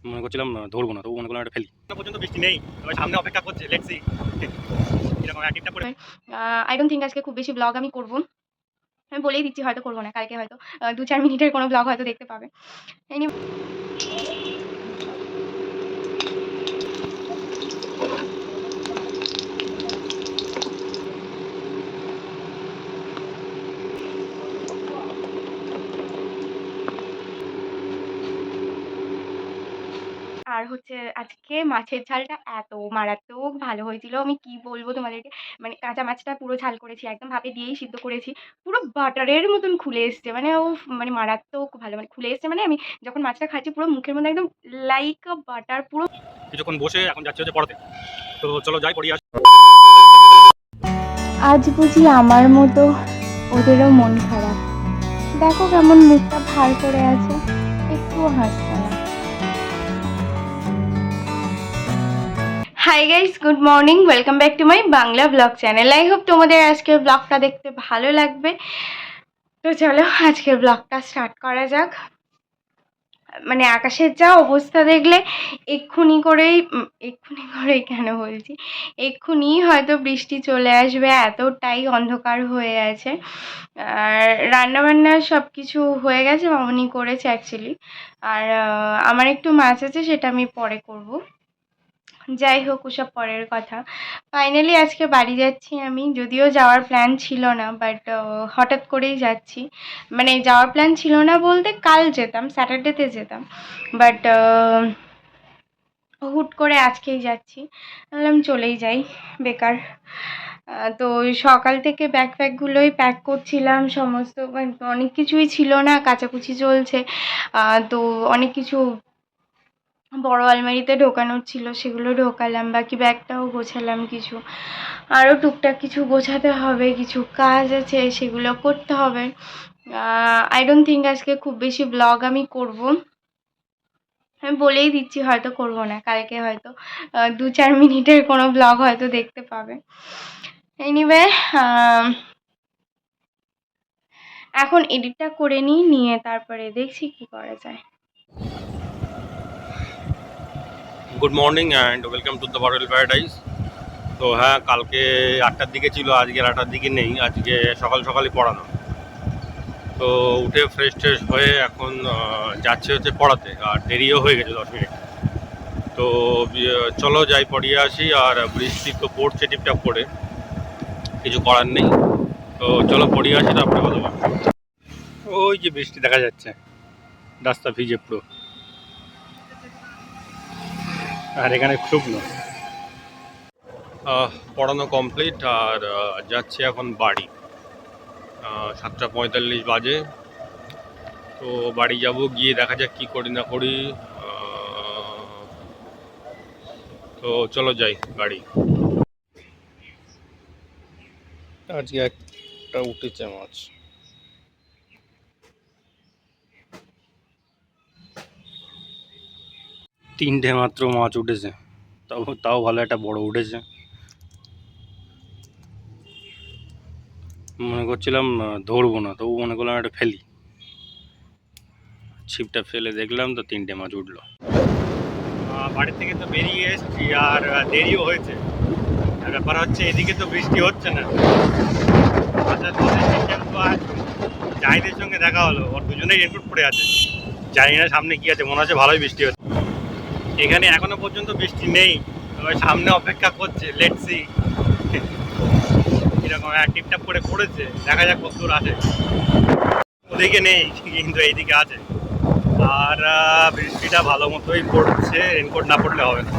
মনে করছিলাম ধরবো না, তবু মনে করলাম একটা ফেলি। পর্যন্ত বৃষ্টি নেই, তবে সামনে অপেক্ষা করছে, লেটস সি এরকম অ্যাক্টিভটা করে। আই ডোন্ট থিঙ্ক আজকে খুব বেশি ব্লগ আমি করব। আমি বলেই দিচ্ছি হয়তো করবো না, কালকে হয়তো 2-4 মিনিটের কোনো ব্লগ হয়তো দেখতে পাবে। আর হচ্ছে আজকে মাছের ঝালটা এত মারাত্মক ভালো হয়েছিল, আমি কি বলবো তোমাদেরকে। মানে কাঁচা মাছটা পুরো ঝাল করেছি, একদম ভাপে দিয়েই সিদ্ধ করেছি, পুরো বাটারের মতন খুলে এসছে, মানে ও মানে মারাত্মক ভালো, মানে খুলে এসছে, মানে আমি যখন মাছটা খাচ্ছি পুরো মুখের মধ্যে একদম লাইক বাটার পুরো। কিছুক্ষণ বসে এখন যাচ্ছে হচ্ছে পড়াতে, তো চলো যাই পড়িয়ে আসি। আজ বুঝি আমার মতো ওদেরও মন খারাপ, দেখো কেমন মুখটা ভার করে আছে, একটুও হাসছে না। Hi guys, good morning, welcome back to my Bangla blog channel. I hope তোমাদের আজকের ব্লগটা দেখতে ভালো লাগবে। তো চলো আজকের ব্লগটা স্টার্ট করা যাক। মানে আকাশের যা অবস্থা দেখলে এক্ষুনি করেই কেন বলছি, এক্ষুনি হয়তো বৃষ্টি চলে আসবে, এতটাই অন্ধকার হয়ে আছে। আর রান্নাবান্না সব কিছু হয়ে গেছে, মামনি করেছে অ্যাকচুয়ালি। আর আমার একটু মাছ আছে, সেটা আমি পরে করব। যাই হোক, ওসব পরের কথা। ফাইনালি আজকে বাড়ি যাচ্ছি আমি, যদিও যাওয়ার প্ল্যান ছিল না, বাট হঠাৎ করেই যাচ্ছি। মানে যাওয়ার প্ল্যান ছিল না বলতে, কাল যেতাম, স্যাটারডেতে যেতাম, বাট হুট করে আজকেই যাচ্ছি। বললাম চলেই যাই, বেকার। তো সকাল থেকে ব্যাগগুলোই প্যাক করছিলাম, সমস্ত মানে অনেক কিছুই ছিল না, কাচাকুচি চলছে। তো অনেক কিছু বড় আলমারিতে ঢোকানোর ছিল, সেগুলো ঢোকালাম, বাকি ব্যাগটাও গোছালাম, কিছু আরও টুকটাক কিছু গোছাতে হবে, কিছু কাজ আছে সেগুলো করতে হবে। আই ডোন্ট থিঙ্ক আজকে খুব বেশি ব্লগ আমি করব। আমি বলেই দিচ্ছি হয়তো করব না, কালকে হয়তো 2-4 মিনিটের কোনো ব্লগ হয়তো দেখতে পাবে। এনিওয়ে, এখন এডিটটা করে নিয়ে তারপরে দেখছি কি করা যায়। Good morning and welcome to the বারোয়েল প্যারাডাইস। তো হ্যাঁ, কালকে 8টার দিকে ছিল, আজকের 8টার দিকে নেই, আজকে সকাল সকালই পড়ানো। তো উঠে ফ্রেশ ট্রেশ হয়ে এখন যাচ্ছে হচ্ছে পড়াতে, আর দেরিও হয়ে গেছে 10 মিনিট। তো চলো যাই পড়িয়ে আসি। আর বৃষ্টি তো পড়ছে টিপটাপ করে, কিছু করার নেই। তো চলো পড়িয়ে আসি, তারপরে কথা বলবো। ওই যে বৃষ্টি দেখা যাচ্ছে, রাস্তা ভিজে পুরো, আর এখানে শুকনো। পড়ানো কমপ্লিট, আর যাচ্ছি এখন বাড়ি। 7:45 বাজে। তো বাড়ি যাব, গিয়ে দেখা যাক কী করি না করি। তো চলো যাই বাড়ি। আজকে একটা উঠেছে মাছ, তিনটে মাত্র মাছ উঠেছে, তাও তাও ভালো, একটা বড় উঠেছে। মনে করছিলাম ধরবো না, তবু মনে করলাম একটা ফেলি। ছিপটা ফেলে দেখলাম তো 3টে মাছ উঠলো। বাড়ি থেকে তো বেরিয়ে এসেছি, আর দেরিও হয়েছে। আর ব্যাপার হচ্ছে এদিকে তো বৃষ্টি হচ্ছে না। জাহিদের সঙ্গে দেখা হলো, ওর দুজনেই রেনকোট পরে আছে। জানি না সামনে কি আছে, মনে হচ্ছে ভালোই বৃষ্টি হচ্ছে। এখানে এখনো পর্যন্ত বৃষ্টি নেই, তবে সামনে অপেক্ষা করছে, লেটস সি এরকম টিপটাপ করে পড়েছে, দেখা যাক কত দূর আছে। ওদিকে নেই কিন্তু এইদিকে আছে। আর বৃষ্টিটা ভালো মতোই পড়ছে, রেনকোট না পড়লে হবে না।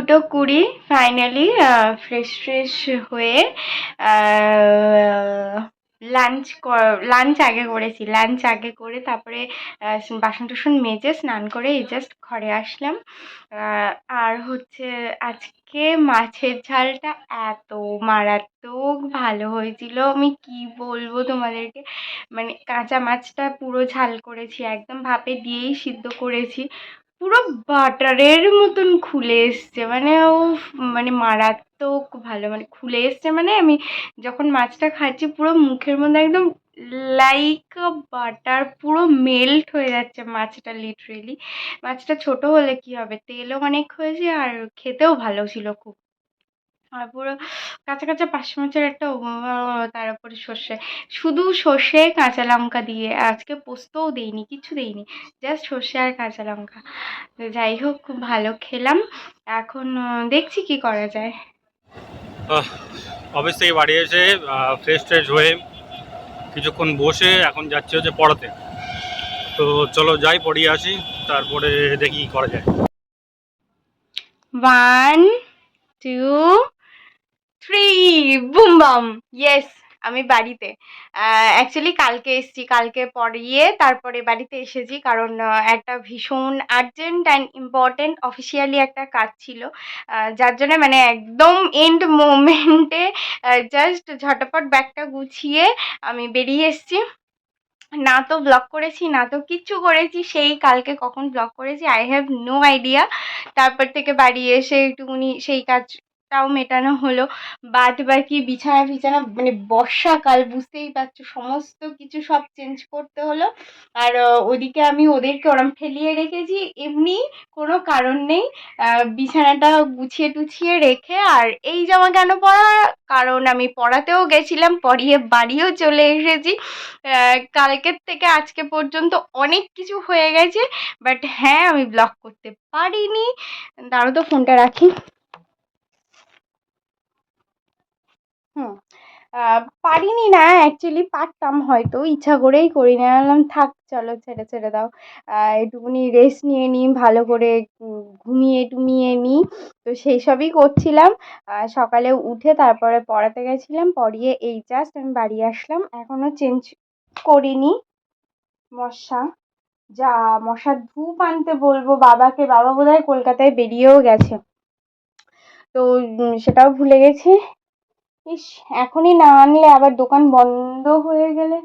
2:20 ফাইনালি ফ্রেশ হয়ে লাঞ্চ আগে করেছি। লাঞ্চ আগে করে তারপরে বাসন টাসন মেজে স্নান করে এই জাস্ট ঘরে আসলাম। আর হচ্ছে আজকে মাছের ঝালটা এত মারাত্মক ভালো হয়েছিল, আমি কি বলবো তোমাদেরকে। মানে কাঁচা মাছটা পুরো ঝাল করেছি, একদম ভাপে দিয়েই সিদ্ধ করেছি, পুরো বাটারের মতন খুলে এসছে। মানে ও মানে মারাত্মক ভালো, মানে খুলে এসছে, মানে আমি যখন মাছটা খাচ্ছি পুরো মুখের মধ্যে একদম লাইক বাটার পুরো মেল্ট হয়ে যাচ্ছে মাছটা, লিটারেলি। মাছটা ছোট হলে কি হবে, তেলও অনেক হয়েছে আর খেতেও ভালো ছিল খুব। আর পুরো কাঁচা কাঁচা পার্শে মাছের একটা তার উপরে সর্ষে, শুধু সর্ষে কাঁচা লঙ্কা দিয়ে, আজকে পোস্তও দেইনি, কিছু দেইনি, জাস্ট সর্ষে আর কাঁচা লঙ্কা। তো যাই হোক, খুব ভালো খেলাম। এখন দেখছি কি করা যায়। অফিস থেকে বাড়ি এসে ফ্রেশ হয়ে কিছুক্ষণ বসে এখন যাচ্ছে হচ্ছে পড়াতে। তো চলো যাই পড়িয়ে আসি, তারপরে দেখি কি করা যায়। 1 2 3 বুম বাম, ইয়েস আমি বাড়িতে। অ্যাকচুয়ালি কালকে এসেছি, কালকে পড়িয়ে তারপরে বাড়িতে এসেছি, কারণ একটা ভীষণ আর্জেন্ট অ্যান্ড ইম্পর্টেন্ট অফিসিয়ালি একটা কাজ ছিল, যার জন্য মানে একদম এন্ড মোমেন্টে জাস্ট ঝটাপট ব্যাগটা গুছিয়ে আমি বেরিয়ে এসেছি। না তো ব্লগ করেছি, না তো কিচ্ছু করেছি, সেই কালকে কখন ব্লগ করেছি আই হ্যাভ নো আইডিয়া। তারপর থেকে বাড়ি এসে একটুখানি সেই কাজটাও মেটানো হলো, বাদ বাকি বিছানা ফিছানা, মানে বর্ষাকাল বুঝতেই পারছো, সমস্ত কিছু সব চেঞ্জ করতে হলো। আর ওদিকে আমি ওদেরকে ওরম ফেলিয়ে রেখেছি এমনি, কোনো কারণ নেই। বিছানাটা গুছিয়ে টুছিয়ে রেখে, আর এই জামা কেন পরা, কারণ আমি পড়াতেও গেছিলাম, পড়িয়ে বাড়িও চলে এসেছি। কালকের থেকে আজকে পর্যন্ত অনেক কিছু হয়ে গেছে, বাট হ্যাঁ আমি ব্লগ করতে পারিনি। দাঁড়াও তো ফোনটা রাখি। পারিনি না, অ্যাকচুয়ালি পারতাম, হয়তো ইচ্ছা করেই করি না, বললাম থাক চলো ছেড়ে ছেড়ে দাও, একটুখানি রেস্ট নিয়ে নিই, ভালো করে ঘুমিয়ে টুমিয়ে নিই। তো সেই সবই করছিলাম। সকালে উঠে তারপরে পড়াতে গেছিলাম, পড়িয়ে এই জাস্ট আমি বাড়ি আসলাম, এখনও চেঞ্জ করিনি। মশা, যা মশার ধূপ আনতে বলবো বাবাকে, বাবা বোধহয় কলকাতায় বেরিয়েও গেছে, তো সেটাও ভুলে গেছি। ইস, এখনই না আনলে আবার দোকান বন্ধ হয়ে গেলে।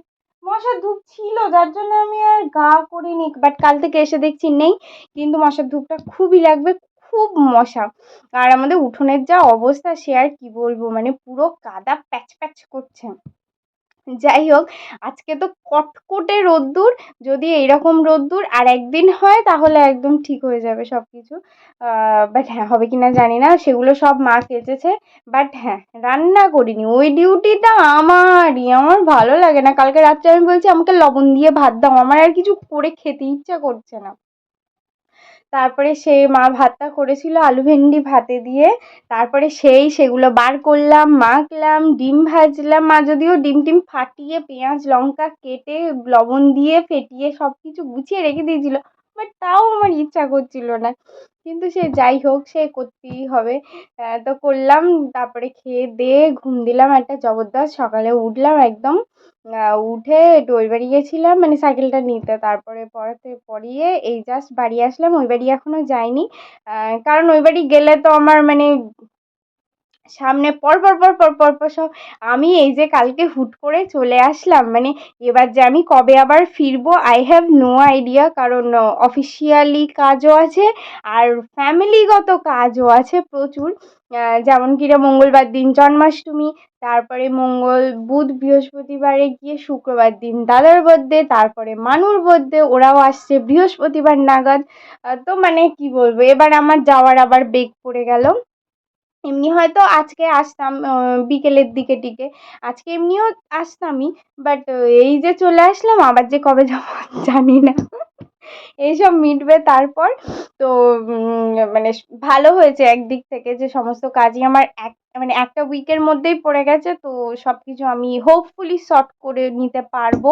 মশার ধূপ ছিল যার জন্য আমি আর গা করিনি, বাট কাল থেকে এসে দেখছি নেই, কিন্তু মশার ধূপটা খুবই লাগবে, খুব মশা। আর আমাদের উঠোনের যা অবস্থা সে আর কি বলবো, মানে পুরো কাদা প্যাচ প্যাচ করছে। যাই হোক, আজকে তো কটকটে রোদ্দুর, যদি এইরকম রোদ্দুর আর একদিন হয় তাহলে একদম ঠিক হয়ে যাবে সব কিছু। বাট হ্যাঁ, হবে কি না জানি না, সেগুলো সব মা কেচেছে। বাট হ্যাঁ, রান্না করিনি, ওই ডিউটিটা আমারই, আমার ভালো লাগে না। কালকে রাত্রে আমি বলছি আমাকে লবণ দিয়ে ভাত দাও, আমার আর কিছু করে খেতে ইচ্ছা করছে না। তারপরে সে মা ভাতটা করেছিল আলু ভেন্ডি ভাতে দিয়ে, তারপরে সেগুলো বার করলাম, মাখলাম, ডিম ভাজলাম, মা যদিও ডিম টিম ফাটিয়ে পেঁয়াজ লঙ্কা কেটে লবণ দিয়ে ফেটিয়ে সব কিছু গুছিয়ে রেখে দিয়েছিল, বাট তাও আমার ইচ্ছা করছিল না, কিন্তু সে যাই হোক, সে করতেই হবে। তো করলাম, তারপরে খেয়ে দিয়ে ঘুম দিলাম একটা জবরদস্ত। সকালে উঠলাম একদম, উঠে একটু ওই বাড়ি গেছিলাম, মানে সাইকেলটা নিতে, তারপরে পড়িয়ে এই জাস্ট বাড়ি আসলাম। ওই বাড়ি এখনো যাইনি, কারণ ওই বাড়ি গেলে তো আমার মানে সামনে পর সব। আমি এই যে কালকে হুট করে চলে আসলাম, মানে এবার যে আমি কবে আবার ফিরবো আই হ্যাভ নো আইডিয়া, কারণ অফিসিয়ালি কাজও আছে আর ফ্যামিলিগত কাজও আছে প্রচুর। যেমন কিনা মঙ্গলবার দিন জন্মাষ্টমী, তারপরে বুধ বৃহস্পতিবারে গিয়ে শুক্রবার দিন দাদার বার্থডে, তারপরে মানুর বার্থডে, ওরাও আসছে বৃহস্পতিবার নাগাদ। তো মানে কি বলবো, এবার আমার যাওয়ার আবার বেগ পড়ে গেল। এমনি হয়তো আজকে আসতাম বিকেলের দিকে টিকে, আজকে এমনিও আসতামই, বাট এই যে চলে আসলাম, আবার যে কবে যাবো জানি না। এইসব মিটবে তারপর। তো মানে ভালো হয়েছে একদিক থেকে যে সমস্ত কাজই আমার মানে একটা উইকের মধ্যেই পড়ে গেছে, তো সব কিছু আমি হোপফুলি শর্ট করে নিতে পারবো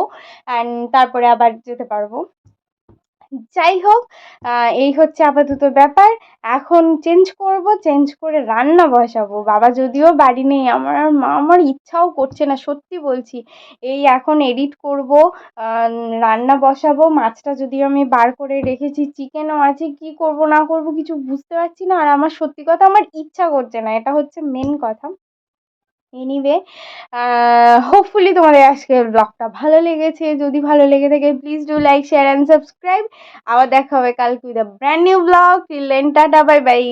অ্যান্ড তারপরে আবার যেতে পারবো। যাই হোক, এই হচ্ছে আপাতত ব্যাপার। এখন চেঞ্জ করব, চেঞ্জ করে রান্না বসাবো। বাবা যদিও বাড়ি নেই, আমার ইচ্ছাও করছে না, সত্যি বলছি। এই এখন এডিট করব, রান্না বসাবো। মাছটা যদিও আমি বার করে রেখেছি, চিকেনও আছে, কি করব না করব কিছু বুঝতে পারছি না। আর আমার সত্যি কথা আমার ইচ্ছা করছে না, এটা হচ্ছে মেন কথা। এনিওয়ে, হোপফুলি তোমাদের আজকের ব্লগটা ভালো লেগেছে। যদি ভালো লেগে থাকে please do like, share and subscribe. আবার দেখা হবে কালকে with a brand new blog. Till then tata, bye by.